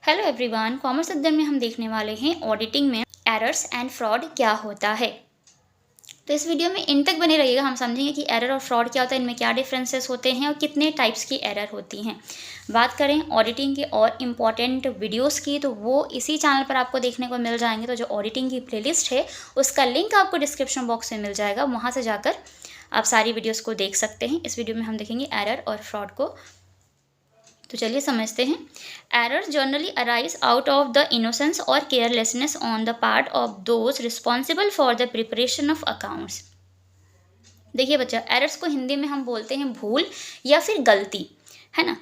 Hello everyone, commerce अध्ययन में हम देखने वाले हैं ऑडिटिंग में एरर्स एंड फ्रॉड क्या होता है। तो इस वीडियो में इन तक बने रहिएगा। हम समझेंगे कि एरर और फ्रॉड क्या होता है, इनमें क्या डिफरेंसेस होते हैं और कितने टाइप्स की एरर होती हैं। बात करें ऑडिटिंग के और इम्पॉर्टेंट वीडियोस की, तो वो इसी चैनल पर आपको देखने को मिल जाएंगे। तो जो ऑडिटिंग की प्लेलिस्ट है उसका लिंक आपको डिस्क्रिप्शन बॉक्स में मिल जाएगा, वहाँ से जाकर आप सारी वीडियोज़ को देख सकते हैं। इस वीडियो में हम देखेंगे एरर और फ्रॉड को। तो चलिए समझते हैं। Errors generally arise out of the innocence और carelessness on the part of those responsible for the preparation of accounts. देखिए बच्चा, एरर्स को हिंदी में हम बोलते हैं भूल या फिर गलती, है ना।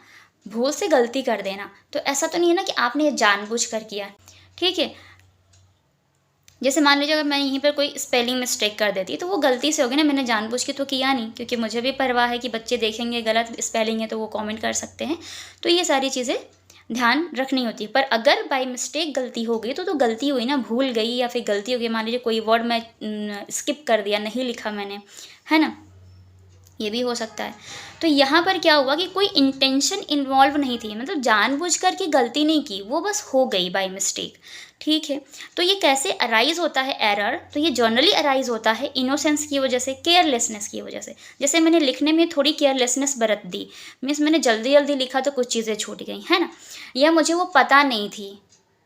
भूल से गलती कर देना, तो ऐसा तो नहीं है ना कि आपने ये जानबूझकर किया, ठीक है। जैसे मान लीजिए अगर मैं यहीं पर कोई स्पेलिंग मिस्टेक कर देती तो वो गलती से होगी ना, मैंने जानबूझ के तो किया नहीं, क्योंकि मुझे भी परवाह है कि बच्चे देखेंगे गलत स्पेलिंग है तो वो कमेंट कर सकते हैं। तो ये सारी चीज़ें ध्यान रखनी होती है। पर अगर बाय मिस्टेक गलती हो गई तो गलती हुई ना, भूल गई या फिर गलती हो गई। मान लीजिए कोई वर्ड मैं स्किप कर दिया, नहीं लिखा मैंने, है ना, ये भी हो सकता है। तो यहाँ पर क्या हुआ कि कोई इंटेंशन इन्वॉल्व नहीं थी, मतलब जानबूझकर की गलती नहीं की, वो बस हो गई बाय मिस्टेक, ठीक है। तो ये कैसे अराइज होता है एरर? तो ये जनरली अराइज होता है इनोसेंस की वजह से, केयरलेसनेस की वजह से। जैसे मैंने लिखने में थोड़ी केयरलेसनेस बरत दी, मीन्स मैंने जल्दी जल्दी लिखा तो कुछ चीज़ें छूट गई, है ना, या मुझे वो पता नहीं थी।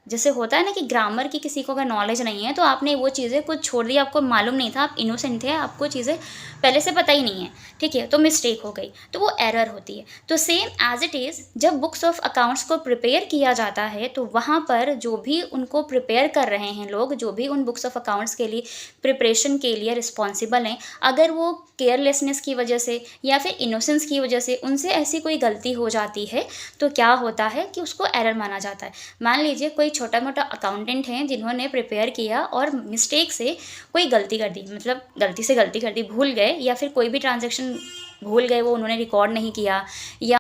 जैसे होता है ना कि ग्रामर की किसी को अगर नॉलेज नहीं है तो आपने वो चीज़ें कुछ छोड़ दी, आपको मालूम नहीं था, आप इनोसेंट थे, आपको चीज़ें पहले से पता ही नहीं है, ठीक है, तो मिस्टेक हो गई, तो वो एरर होती है। तो सेम एज इट इज़ जब बुक्स ऑफ अकाउंट्स को प्रिपेयर किया जाता है तो वहाँ पर जो भी उनको प्रिपेयर कर रहे हैं लोग, जो भी उन बुक्स ऑफ अकाउंट्स के लिए प्रिपरेशन के लिए रिस्पॉन्सिबल हैं, अगर वो केयरलेसनेस की वजह से या फिर इनोसेंस की वजह से उनसे ऐसी कोई गलती हो जाती है तो क्या होता है कि उसको एरर माना जाता है। मान लीजिए कोई छोटा मोटा अकाउंटेंट हैं जिन्होंने प्रिपेयर किया और मिस्टेक से कोई गलती कर दी, मतलब गलती से गलती कर दी, भूल गए, या फिर कोई भी ट्रांजैक्शन भूल गए, वो उन्होंने रिकॉर्ड नहीं किया, या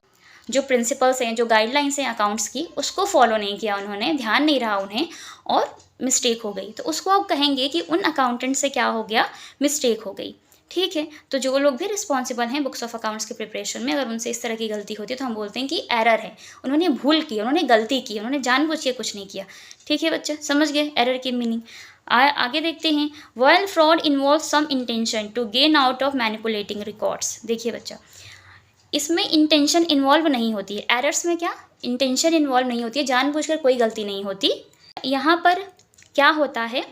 जो प्रिंसिपल्स हैं, जो गाइडलाइंस हैं अकाउंट्स की, उसको फॉलो नहीं किया उन्होंने, ध्यान नहीं रहा उन्हें और मिस्टेक हो गई, तो उसको आप कहेंगे कि उन अकाउंटेंट से क्या हो गया, मिस्टेक हो गई, ठीक है। तो जो लोग भी रिस्पॉन्सिबल हैं बुक्स ऑफ अकाउंट्स के प्रिपरेशन में, अगर उनसे इस तरह की गलती होती है तो हम बोलते हैं कि एरर है, उन्होंने भूल की, उन्होंने गलती की, उन्होंने जानबूझ के कुछ नहीं किया, ठीक है बच्चा, समझ गए एरर की मीनिंग। आगे देखते हैं। While fraud involve some intention to gain out of manipulating records. देखिए बच्चा, इसमें इंटेंशन इन्वॉल्व नहीं होती है। एरर्स में क्या इंटेंशन इन्वॉल्व नहीं होती है, जानबूझकर कोई गलती नहीं होती। यहाँ पर क्या होता है,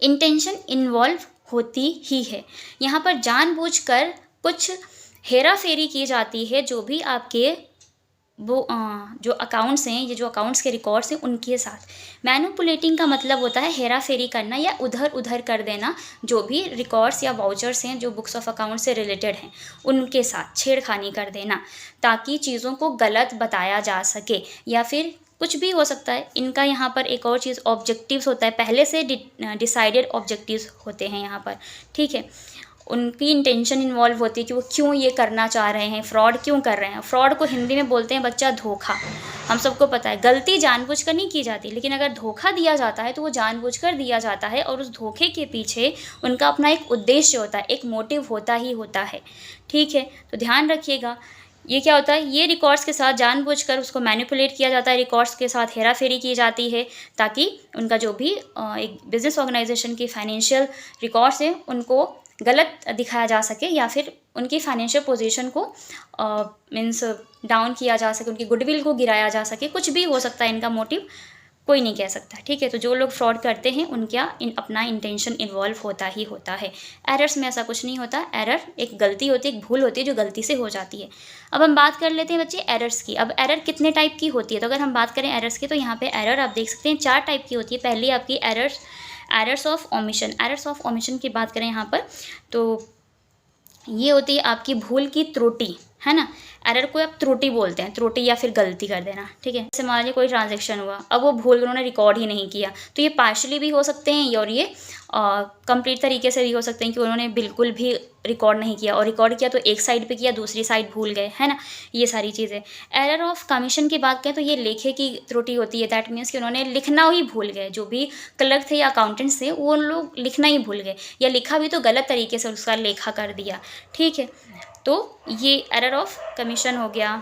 इंटेंशन इन्वॉल्व होती ही है। यहाँ पर जानबूझकर कुछ हेरा फेरी की जाती है, जो भी आपके वो जो अकाउंट्स हैं, ये जो अकाउंट्स के रिकॉर्ड्स हैं उनके साथ। मैनिपुलेटिंग का मतलब होता है हेरा फेरी करना या उधर उधर कर देना, जो भी रिकॉर्ड्स या वाउचर्स हैं जो बुक्स ऑफ अकाउंट से रिलेटेड हैं उनके साथ छेड़खानी कर देना, ताकि चीज़ों को गलत बताया जा सके, या फिर कुछ भी हो सकता है। इनका यहाँ पर एक और चीज़ ऑब्जेक्टिव्स होता है, पहले से डिसाइडेड ऑब्जेक्टिव्स होते हैं यहाँ पर, ठीक है। उनकी इंटेंशन इन्वॉल्व होती है कि वो क्यों ये करना चाह रहे हैं, फ्रॉड क्यों कर रहे हैं। फ्रॉड को हिंदी में बोलते हैं बच्चा धोखा। हम सबको पता है गलती जानबूझकर नहीं की जाती, लेकिन अगर धोखा दिया जाता है तो वो जानबूझकर दिया जाता है, और उस धोखे के पीछे उनका अपना एक उद्देश्य होता है, एक मोटिव होता ही होता है, ठीक है। तो ध्यान रखिएगा, ये क्या होता है, ये रिकॉर्ड्स के साथ जानबूझकर उसको मैनिपुलेट किया जाता है, रिकॉर्ड्स के साथ हेराफेरी की जाती है, ताकि उनका जो भी एक बिजनेस ऑर्गेनाइजेशन की फाइनेंशियल रिकॉर्ड्स हैं उनको गलत दिखाया जा सके, या फिर उनकी फाइनेंशियल पोजीशन को मीन्स डाउन किया जा सके, उनकी गुडविल को गिराया जा सके। कुछ भी हो सकता है इनका मोटिव, कोई नहीं कह सकता, ठीक है। तो जो लोग फ्रॉड करते हैं उनका अपना इंटेंशन इन्वॉल्व होता ही होता है। एरर्स में ऐसा कुछ नहीं होता। एरर एक गलती होती है, एक भूल होती है जो गलती से हो जाती है। अब हम बात कर लेते हैं बच्चे एरर्स की। अब एरर कितने टाइप की होती है, तो अगर हम बात करें एरर्स की, तो यहाँ पे एरर आप देख सकते हैं 4 टाइप की होती है। पहली आपकी errors of omission. Errors of omission की बात करें यहाँ पर, तो ये होती है आपकी भूल की त्रुटि, है ना। एरर को आप त्रुटि बोलते हैं, त्रुटि या फिर गलती कर देना, ठीक है। जैसे मान लीजिए कोई ट्रांजैक्शन हुआ, अब वो भूल उन्होंने रिकॉर्ड ही नहीं किया, तो ये पार्शली भी हो सकते हैं और ये कंप्लीट तरीके से भी हो सकते हैं कि उन्होंने बिल्कुल भी रिकॉर्ड नहीं किया, और रिकॉर्ड किया तो एक साइड पे किया, दूसरी साइड भूल गए, है ना, ये सारी चीज़ें। एरर ऑफ कमीशन की बात करें तो ये लेखे की त्रुटि होती है। दैट मीन्स कि उन्होंने लिखना ही भूल गए, जो भी क्लर्क थे या अकाउंटेंट्स थे वो लोग लिखना ही भूल गए, या लिखा भी तो गलत तरीके से उसका लेखा कर दिया, ठीक है। तो ये एरर ऑफ कमीशन हो गया।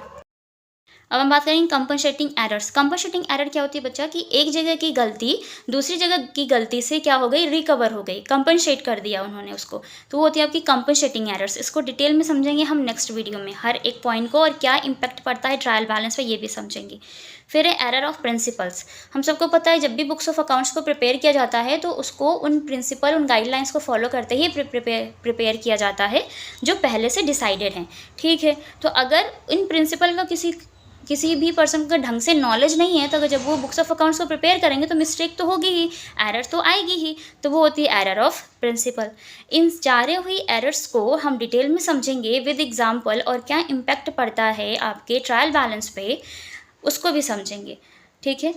अब हम बात करेंगे कंपनसेटिंग एरर्स। कंपनसेटिंग एरर क्या होती है बच्चा, कि एक जगह की गलती दूसरी जगह की गलती से क्या हो गई, रिकवर हो गई, कंपनसेट कर दिया उन्होंने उसको, तो वो होती है आपकी कंपनसेटिंग एरर्स। इसको डिटेल में समझेंगे हम नेक्स्ट वीडियो में, हर एक पॉइंट को और क्या इंपैक्ट पड़ता है ट्रायल बैलेंस पे ये भी समझेंगे। फिर है एरर ऑफ प्रिंसिपल्स। हम सबको पता है जब भी बुक्स ऑफ अकाउंट्स को प्रिपेयर किया जाता है तो उसको उन प्रिंसिपल, उन गाइडलाइंस को फॉलो करते ही प्रिपेयर किया जाता है जो पहले से डिसाइडेड हैं, ठीक है। तो अगर इन प्रिंसिपल का किसी भी पर्सन का ढंग से नॉलेज नहीं है, तो अगर जब वो बुक्स ऑफ अकाउंट्स को प्रिपेयर करेंगे तो मिस्टेक तो होगी ही, एरर तो आएगी ही, तो वो होती है एरर ऑफ प्रिंसिपल। इन चारों हुई एरर्स को हम डिटेल में समझेंगे विद एग्जाम्पल, और क्या इम्पैक्ट पड़ता है आपके ट्रायल बैलेंस पे उसको भी समझेंगे, ठीक है।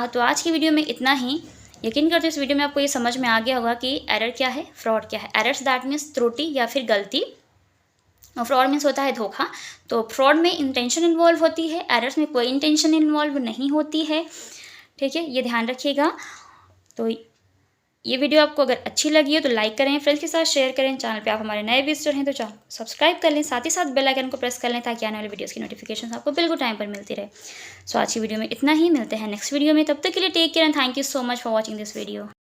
तो आज की वीडियो में इतना ही। यकीन करते इस वीडियो में आपको ये समझ में आ गया होगा कि एरर क्या है, फ्रॉड क्या है। एरर्स दैट मीन्स त्रुटि या फिर गलती, और फ्रॉड मीन्स होता है धोखा। तो फ्रॉड में इंटेंशन इन्वॉल्व होती है, एरर्स में कोई इंटेंशन इन्वॉल्व नहीं होती है, ठीक है, ये ध्यान रखिएगा। तो ये वीडियो आपको अगर अच्छी लगी हो तो लाइक करें, फ्रेंड्स के साथ शेयर करें। चैनल पे आप हमारे नए विजिटर हैं तो चैनल सब्सक्राइब कर लें, साथ ही साथ बेल आइकन को प्रेस कर लें ताकि आने वाले वीडियोस की नोटिफिकेशन आपको बिल्कुल टाइम पर मिलती रहे। सो आज की वीडियो में इतना ही, मिलते हैं नेक्स्ट वीडियो में, तब तक के लिए take care and thank you so much for watching this video.